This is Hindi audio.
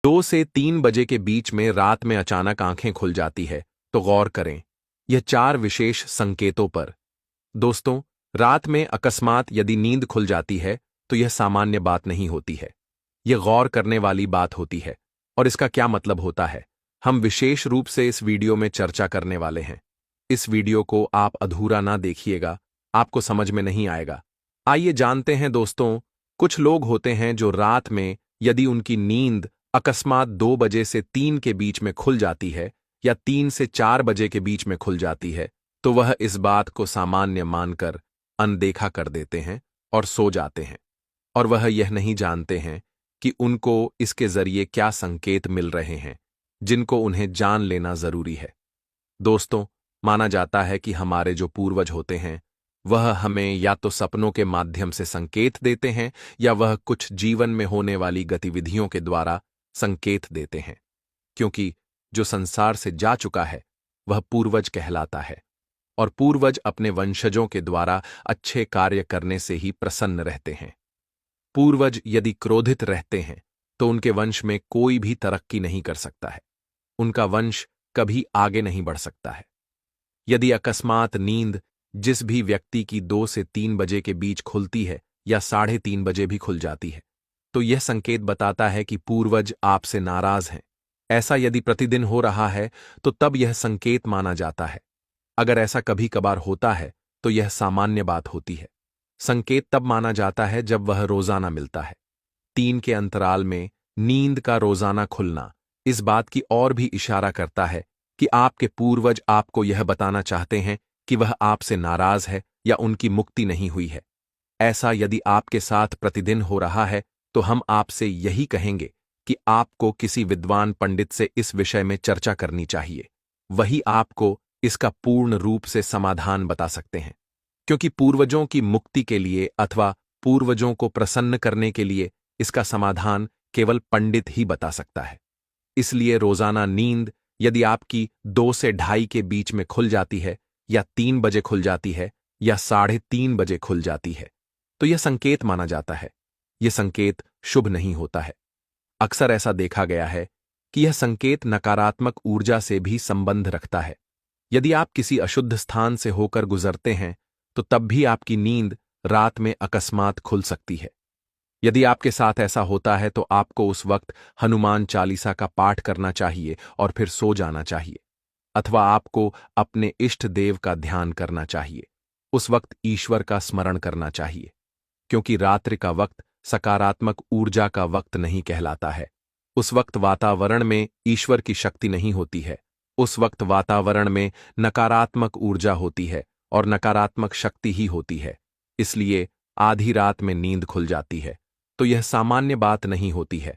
2 से 3 बजे के बीच में रात में अचानक आंखें खुल जाती है तो गौर करें यह 4 विशेष संकेतों पर। दोस्तों, रात में अकस्मात यदि नींद खुल जाती है तो यह सामान्य बात नहीं होती है, यह गौर करने वाली बात होती है। और इसका क्या मतलब होता है, हम विशेष रूप से इस वीडियो में चर्चा करने वाले हैं। इस वीडियो को आप अधूरा ना देखिएगा, आपको समझ में नहीं आएगा। आइए जानते हैं दोस्तों, कुछ लोग होते हैं जो रात में यदि उनकी नींद अकस्मात 2 बजे से 3 के बीच में खुल जाती है या 3 से 4 बजे के बीच में खुल जाती है तो वह इस बात को सामान्य मानकर अनदेखा कर देते हैं और सो जाते हैं, और वह यह नहीं जानते हैं कि उनको इसके जरिए क्या संकेत मिल रहे हैं जिनको उन्हें जान लेना जरूरी है। दोस्तों, माना जाता है कि हमारे जो पूर्वज होते हैं वह हमें या तो सपनों के माध्यम से संकेत देते हैं या वह कुछ जीवन में होने वाली गतिविधियों के द्वारा संकेत देते हैं, क्योंकि जो संसार से जा चुका है वह पूर्वज कहलाता है, और पूर्वज अपने वंशजों के द्वारा अच्छे कार्य करने से ही प्रसन्न रहते हैं। पूर्वज यदि क्रोधित रहते हैं तो उनके वंश में कोई भी तरक्की नहीं कर सकता है, उनका वंश कभी आगे नहीं बढ़ सकता है। यदि अकस्मात नींद जिस भी व्यक्ति की 2 से 3 बजे के बीच खुलती है या 3:30 बजे भी खुल जाती है तो यह संकेत बताता है कि पूर्वज आपसे नाराज हैं। ऐसा यदि प्रतिदिन हो रहा है तो तब यह संकेत माना जाता है। अगर ऐसा कभी कभार होता है तो यह सामान्य बात होती है। संकेत तब माना जाता है जब वह रोजाना मिलता है। 3 के अंतराल में नींद का रोजाना खुलना इस बात की ओर भी इशारा करता है कि आपके पूर्वज आपको यह बताना चाहते हैं कि वह आपसे नाराज है या उनकी मुक्ति नहीं हुई है। ऐसा यदि आपके साथ प्रतिदिन हो रहा है तो हम आपसे यही कहेंगे कि आपको किसी विद्वान पंडित से इस विषय में चर्चा करनी चाहिए। वही आपको इसका पूर्ण रूप से समाधान बता सकते हैं, क्योंकि पूर्वजों की मुक्ति के लिए अथवा पूर्वजों को प्रसन्न करने के लिए इसका समाधान केवल पंडित ही बता सकता है। इसलिए रोजाना नींद यदि आपकी 2 से 2:30 के बीच में खुल जाती है या 3 बजे खुल जाती है या 3:30 बजे खुल जाती है तो यह संकेत माना जाता है। यह संकेत शुभ नहीं होता है। अक्सर ऐसा देखा गया है कि यह संकेत नकारात्मक ऊर्जा से भी संबंध रखता है। यदि आप किसी अशुद्ध स्थान से होकर गुजरते हैं तो तब भी आपकी नींद रात में अकस्मात खुल सकती है। यदि आपके साथ ऐसा होता है तो आपको उस वक्त हनुमान चालीसा का पाठ करना चाहिए और फिर सो जाना चाहिए, अथवा आपको अपने इष्ट देव का ध्यान करना चाहिए। उस वक्त ईश्वर का स्मरण करना चाहिए, क्योंकि रात्रि का वक्त सकारात्मक ऊर्जा का वक्त नहीं कहलाता है। उस वक्त वातावरण में ईश्वर की शक्ति नहीं होती है। उस वक्त वातावरण में नकारात्मक ऊर्जा होती है और नकारात्मक शक्ति ही होती है। इसलिए आधी रात में नींद खुल जाती है तो यह सामान्य बात नहीं होती है।